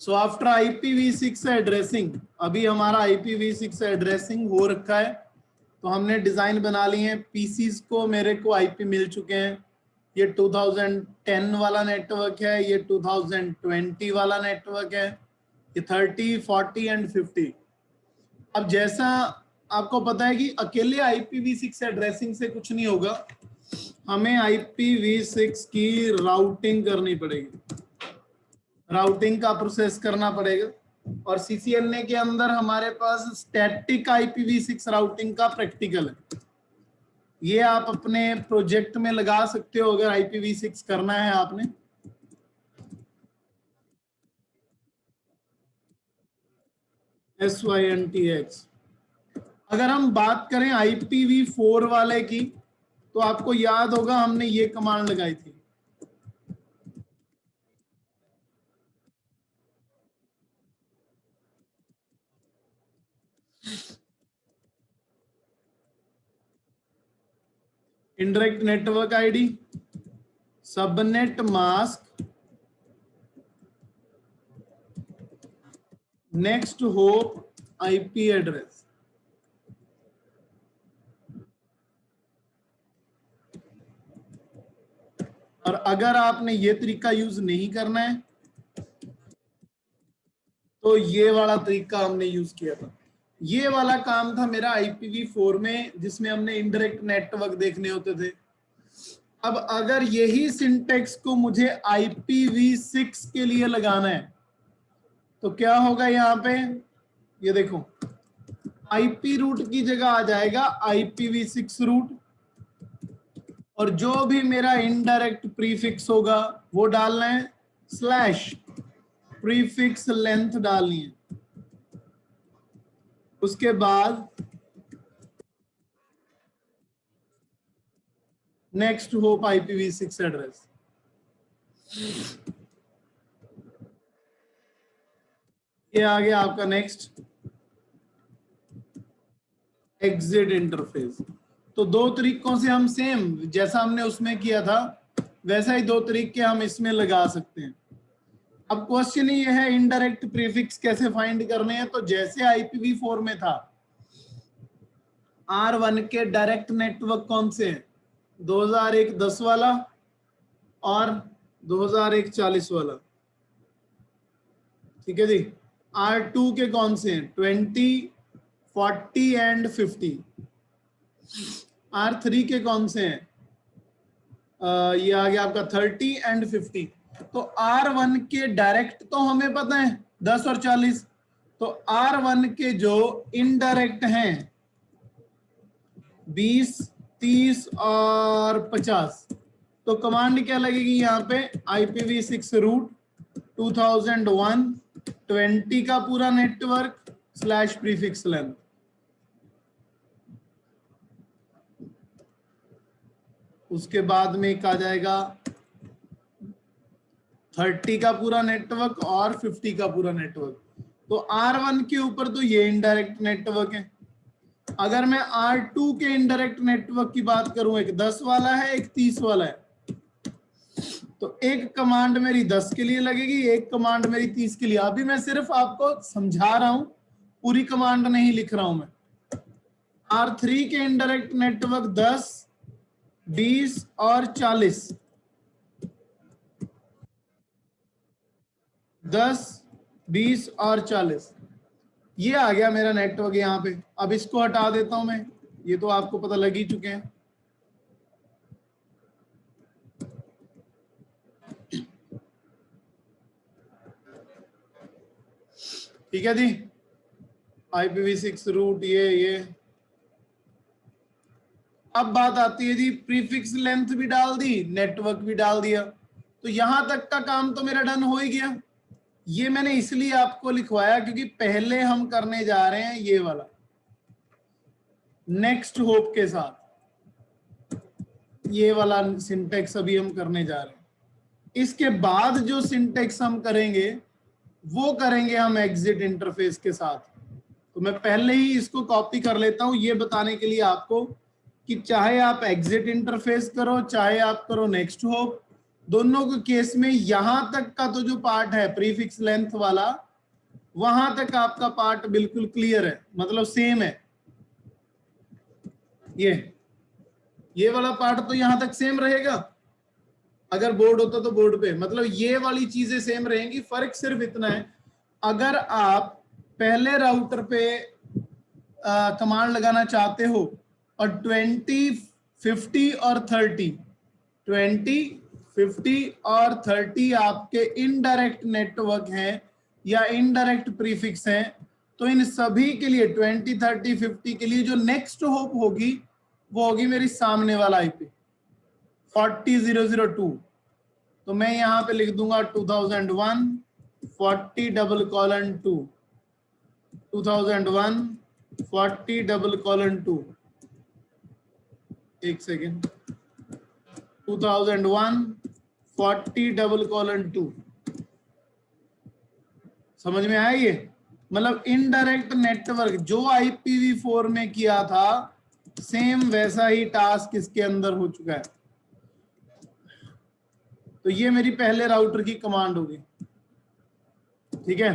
So after IPv6 addressing, अभी हमारा IPv6 addressing हो रखा है, तो हमने डिजाइन बना ली है। पीसीज को मेरे को आईपी मिल चुके हैं। ये 2010 वाला नेटवर्क है, ये 2020 वाला नेटवर्क है, ये 30, 40 एंड 50। अब जैसा आपको पता है कि अकेले IPv6 एड्रेसिंग से कुछ नहीं होगा, हमें IPv6 की राउटिंग करनी पड़ेगी, राउटिंग का प्रोसेस करना पड़ेगा। और CCNA के अंदर हमारे पास स्टैटिक IPv6 राउटिंग का प्रैक्टिकल है। ये आप अपने प्रोजेक्ट में लगा सकते हो अगर IPv6 करना है आपने। SYNTX। अगर हम बात करें IPv4 वाले की, तो आपको याद होगा हमने ये कमांड लगाई थी, indirect network ID, subnet mask, next hop IP address. और अगर आपने ये तरीका यूज नहीं करना है तो ये वाला तरीका हमने यूज किया था। ये वाला काम था मेरा IPv4 में, जिसमें हमने इनडायरेक्ट नेटवर्क देखने होते थे। अब अगर यही सिंटेक्स को मुझे IPv6 के लिए लगाना है तो क्या होगा यहाँ पे, ये देखो IP रूट की जगह आ जाएगा IPv6 रूट, और जो भी मेरा इनडायरेक्ट प्रीफिक्स होगा वो डालना है, स्लैश प्रीफिक्स लेंथ डालनी है। उसके बाद नेक्स्ट होप IPv6 एड्रेस। ये आ गया आपका नेक्स्ट एग्जिट इंटरफेस। तो दो तरीकों से हम सेम जैसा हमने उसमें किया था वैसा ही दो तरीके हम इसमें लगा सकते हैं। अब क्वेश्चन ये है इनडायरेक्ट प्रीफिक्स कैसे फाइंड करने हैं। तो जैसे IPv4 में था, R1 के डायरेक्ट नेटवर्क कौन से हैं, 2001 10 वाला और 2001 40 वाला, ठीक है जी। R2 के कौन से हैं, 20, 40 एंड 50। R3 के कौन से हैं, ये आ गया आपका 30 एंड 50। तो R1 के डायरेक्ट तो हमें पता है 10 और 40, तो R1 के जो इनडायरेक्ट हैं 20, 30 और 50। तो कमांड क्या लगेगी यहाँ पे, IPv6 रूट 2001 20 का पूरा नेटवर्क स्लैश प्रीफिक्स लेंथ। उसके बाद में एक आ जाएगा 30 का पूरा नेटवर्क और 50 का पूरा नेटवर्क। तो R1 के ऊपर तो ये इनडायरेक्ट नेटवर्क है। अगर मैं R2 के इनडायरेक्ट नेटवर्क की बात करूं, एक 10 वाला है एक 30 वाला है, तो एक कमांड मेरी 10 के लिए लगेगी, एक कमांड मेरी 30 के लिए। अभी मैं सिर्फ आपको समझा रहा हूं, पूरी कमांड नहीं लिख रहा हूं मैं। R3 के इनडायरेक्ट नेटवर्क 10, 20 और 40, 10, 20 और 40, ये आ गया मेरा नेटवर्क यहाँ पे। अब इसको हटा देता हूं मैं, ये तो आपको पता लग ही चुके हैं। ठीक है जी, IPv6 रूट ये। अब बात आती है जी, प्रीफिक्स लेंथ भी डाल दी, नेटवर्क भी डाल दिया, तो यहां तक का काम तो मेरा डन हो ही गया। ये मैंने इसलिए आपको लिखवाया क्योंकि पहले हम करने जा रहे हैं ये वाला नेक्स्ट होप के साथ, ये वाला सिंटेक्स अभी हम करने जा रहे हैं। इसके बाद जो सिंटेक्स हम करेंगे वो करेंगे हम एग्जिट इंटरफेस के साथ। तो मैं पहले ही इसको कॉपी कर लेता हूं ये बताने के लिए आपको कि चाहे आप एग्जिट इंटरफेस करो चाहे आप करो नेक्स्ट होप, दोनों के केस में यहां तक का तो जो पार्ट है प्रीफिक्स लेंथ वाला, वहां तक आपका पार्ट बिल्कुल क्लियर है, मतलब सेम है। ये वाला पार्ट तो यहां तक सेम रहेगा, अगर बोर्ड होता तो बोर्ड पे, मतलब ये वाली चीजें सेम रहेंगी। फर्क सिर्फ इतना है, अगर आप पहले राउटर पे कमांड लगाना चाहते हो और 20, 50 और 30, 20, 50 और 30 आपके इनडायरेक्ट नेटवर्क हैं या इनडायरेक्ट प्रीफिक्स हैं, तो इन सभी के लिए 20, 30, 50 के लिए जो नेक्स्ट होप होगी वो होगी मेरी सामने वाला आईपी 40002। तो मैं यहां पे लिख दूंगा 2001 40:2, 2001 40:2। एक सेकेंड, 2001 40:2। समझ में आया ये? मतलब इनडायरेक्ट नेटवर्क जो IPv4 में किया था, सेम वैसा ही टास्क इसके अंदर हो चुका है। तो ये मेरी पहले राउटर की कमांड होगी, ठीक है।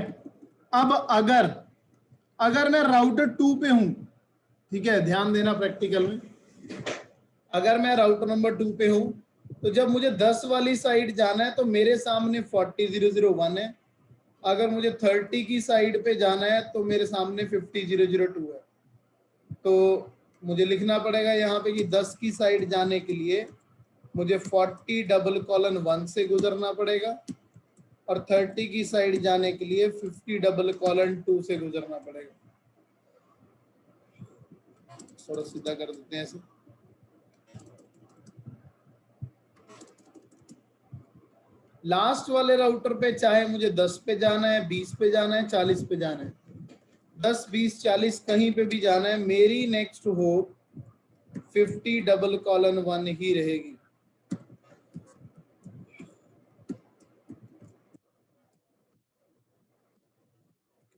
अब अगर मैं राउटर 2 पे हूं, ठीक है, ध्यान देना प्रैक्टिकल में, अगर मैं राउटर नंबर 2 पे हूं, तो जब मुझे 10 वाली साइड जाना है तो मेरे सामने 40001 है, अगर मुझे 30 की साइड पे जाना है तो मेरे सामने 50002 है। तो मुझे लिखना पड़ेगा यहाँ पे कि 10 की साइड जाने के लिए मुझे 40:1 से गुजरना पड़ेगा और 30 की साइड जाने के लिए 50:2 से गुजरना पड़ेगा। थोड़ा सीधा कर देते हैं ऐसे। लास्ट वाले राउटर पे चाहे मुझे 10 पे जाना है, 20 पे जाना है, 40 पे जाना है, 10, 20, 40 कहीं पे भी जाना है, मेरी नेक्स्ट होप 50:1 ही रहेगी।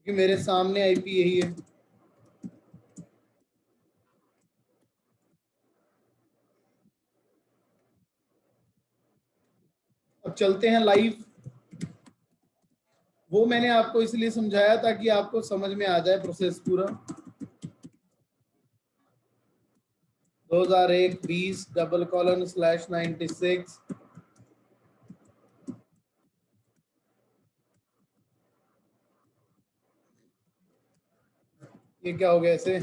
क्योंकि मेरे सामने आईपी यही है। अब चलते हैं लाइव। वो मैंने आपको इसलिए समझाया ताकि आपको समझ में आ जाए प्रोसेस पूरा। 2001 20:/96। ये क्या हो गया ऐसे?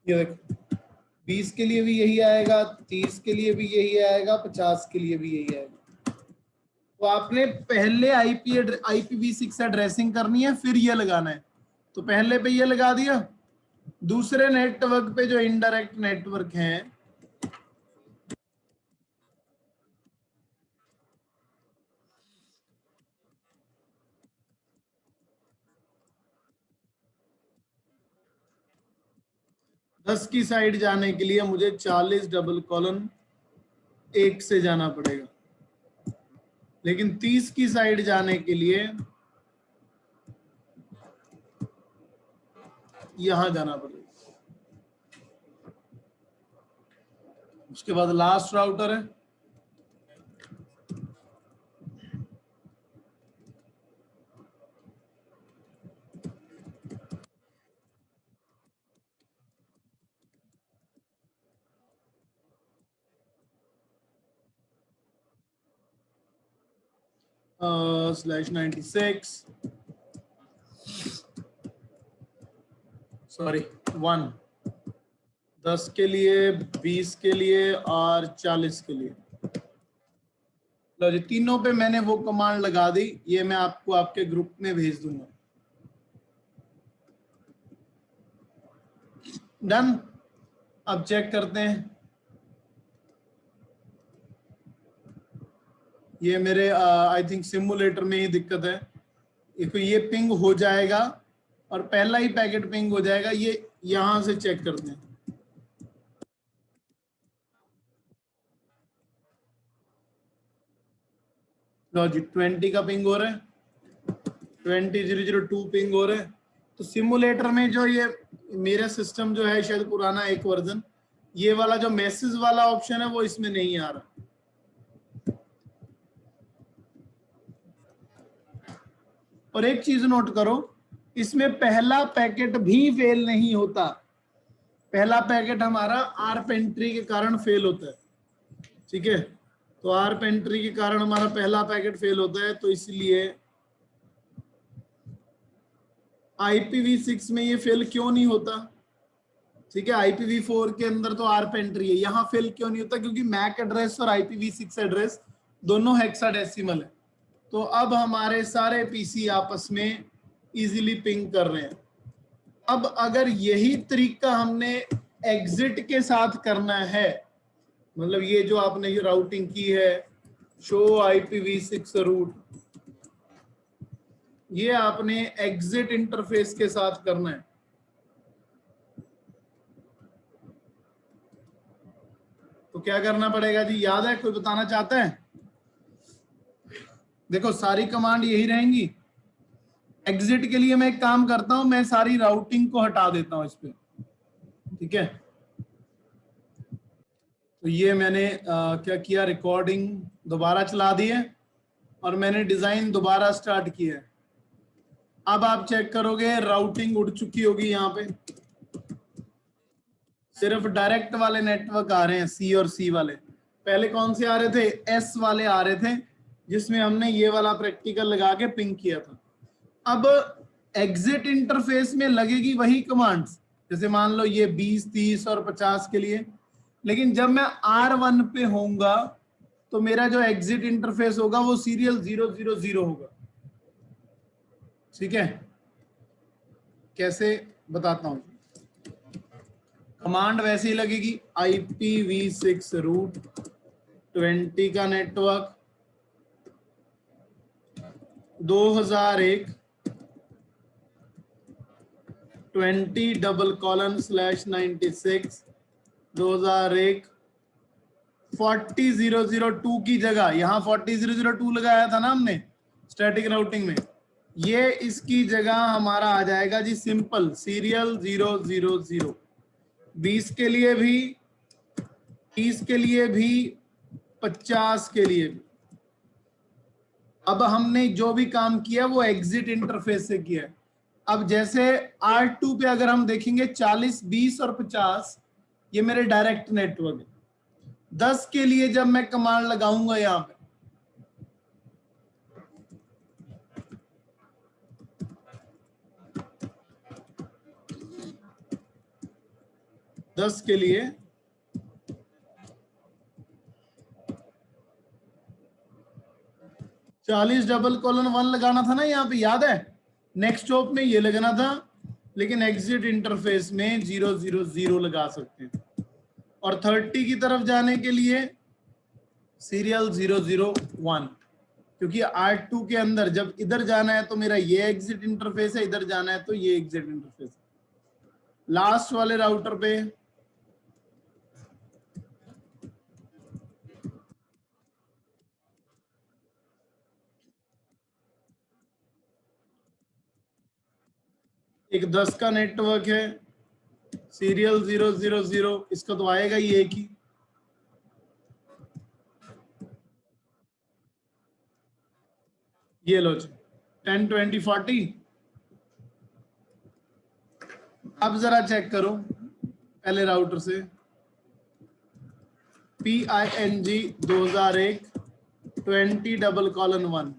ये देखो, 20 के लिए भी यही आएगा, 30 के लिए भी यही आएगा, 50 के लिए भी यही आएगा। तो आपने पहले IPv6 एड्रेसिंग करनी है, फिर ये लगाना है। तो पहले पे ये लगा दिया, दूसरे नेटवर्क पे जो इनडायरेक्ट नेटवर्क है, दस की साइड जाने के लिए मुझे 40:1 से जाना पड़ेगा, लेकिन 30 की साइड जाने के लिए यहां जाना पड़ेगा। उसके बाद लास्ट राउटर है, /96, सॉरी 1, 10 के लिए, 20 के लिए और 40 के लिए। लो जी, तीनों पे मैंने वो कमांड लगा दी, ये मैं आपको आपके ग्रुप में भेज दूंगा। डन। अब चेक करते हैं। ये मेरे आई थिंक सिमुलेटर में ही दिक्कत है। ये पिंग हो जाएगा और पहला ही पैकेट पिंग हो जाएगा, ये यहां से चेक करते हैं। लो जी, 20 का पिंग हो रहा है, 20002 पिंग हो रहा है। तो सिमुलेटर में जो ये मेरा सिस्टम जो है शायद पुराना एक वर्जन, ये वाला जो मैसेज वाला ऑप्शन है वो इसमें नहीं आ रहा। और एक चीज नोट करो, इसमें पहला पैकेट भी फेल नहीं होता। पहला पैकेट हमारा आरप एंट्री के कारण फेल होता है, ठीक है। तो आरप एंट्री के कारण हमारा पहला पैकेट फेल होता है, तो इसलिए IPv6 में ये फेल क्यों नहीं होता, ठीक है। IPv4 के अंदर तो आरप एंट्री है, यहाँ फेल क्यों नहीं होता, क्योंकि मैक एड्रेस और IPv6 एड्रेस दोनों हेक्साडेसिमल है। तो अब हमारे सारे पीसी आपस में इजीली पिंग कर रहे हैं। अब अगर यही तरीका हमने एग्जिट के साथ करना है, मतलब ये जो आपने ये राउटिंग की है शो IPv6 रूट, ये आपने एग्जिट इंटरफेस के साथ करना है। तो क्या करना पड़ेगा जी, याद है, कोई बताना चाहता है? देखो सारी कमांड यही रहेंगी। एग्जिट के लिए मैं एक काम करता हूं, मैं सारी राउटिंग को हटा देता हूं इस पे, ठीक है। तो ये मैंने क्या किया, रिकॉर्डिंग दोबारा चला दी है और मैंने डिजाइन दोबारा स्टार्ट किया है। अब आप चेक करोगे राउटिंग उड़ चुकी होगी, यहाँ पे सिर्फ डायरेक्ट वाले नेटवर्क आ रहे हैं, सी और सी वाले। पहले कौन से आ रहे थे, एस वाले आ रहे थे, जिसमें हमने ये वाला प्रैक्टिकल लगा के पिंग किया था। अब एग्जिट इंटरफेस में लगेगी वही कमांड्स, जैसे मान लो ये 20, 30 और 50 के लिए, लेकिन जब मैं R1 पे होऊंगा तो मेरा जो एग्जिट इंटरफेस होगा वो सीरियल 000 होगा, ठीक है। कैसे बताता हूं, कमांड वैसे ही लगेगी, IPv6 रूट 20 का नेटवर्क 2001 20:/96 2001 40002 की जगह यहाँ 40002 लगाया था ना हमने स्टैटिक राउटिंग में, ये इसकी जगह हमारा आ जाएगा जी सिंपल सीरियल 000। 20 के लिए भी, 30 के लिए भी, 50 के लिए भी। अब हमने जो भी काम किया वो एग्जिट इंटरफेस से किया है। अब जैसे R2 पे अगर हम देखेंगे 40, 20 और 50 ये मेरे डायरेक्ट नेटवर्क है। 10 के लिए जब मैं कमांड लगाऊंगा यहाँ पे, के लिए 40:1 लगाना था ना यहाँ पे, याद है। नेक्स्ट स्टॉप में ये लगना था, लेकिन एग्जिट इंटरफेस में 000 लगा सकते हैं। और 30 की तरफ जाने के लिए सीरियल 001, क्योंकि R2 के अंदर जब इधर जाना है तो मेरा ये एग्जिट इंटरफेस है, इधर जाना है तो ये एग्जिट इंटरफेस है। लास्ट वाले राउटर पे एक 10 का नेटवर्क है, सीरियल 000, इसका तो आएगा ही एक ही। ये लो जी 10, 20, 40। अब जरा चेक करो पहले राउटर से, PING 2001 20:1,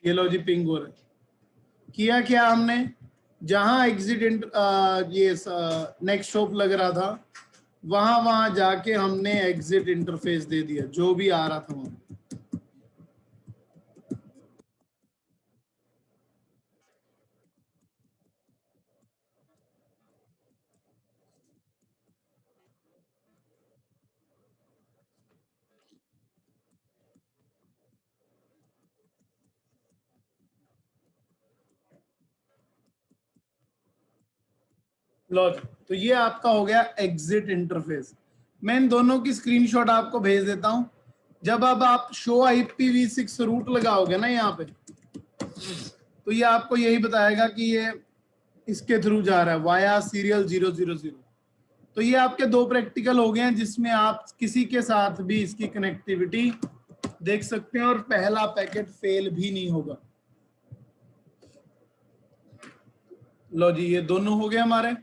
ये लो जी पिंग हो रहा है। किया क्या हमने, जहां एग्जिट ये नेक्स्ट स्टॉप लग रहा था वहां जाके हमने एग्जिट इंटरफेस दे दिया जो भी आ रहा था वहां। लॉजिक, तो ये आपका हो गया एग्जिट इंटरफेस। मैं इन दोनों की स्क्रीनशॉट आपको भेज देता हूं। जब अब आप शो IPv6 रूट लगाओगे ना यहाँ पे, तो ये आपको यही बताएगा कि ये इसके थ्रू जा रहा है वाया सीरियल 000। तो ये आपके दो प्रैक्टिकल हो गए हैं जिसमें आप किसी के साथ भी इसकी कनेक्टिविटी देख सकते हैं और पहला पैकेट फेल भी नहीं होगा। लो जी, ये दोनों हो गए हमारे।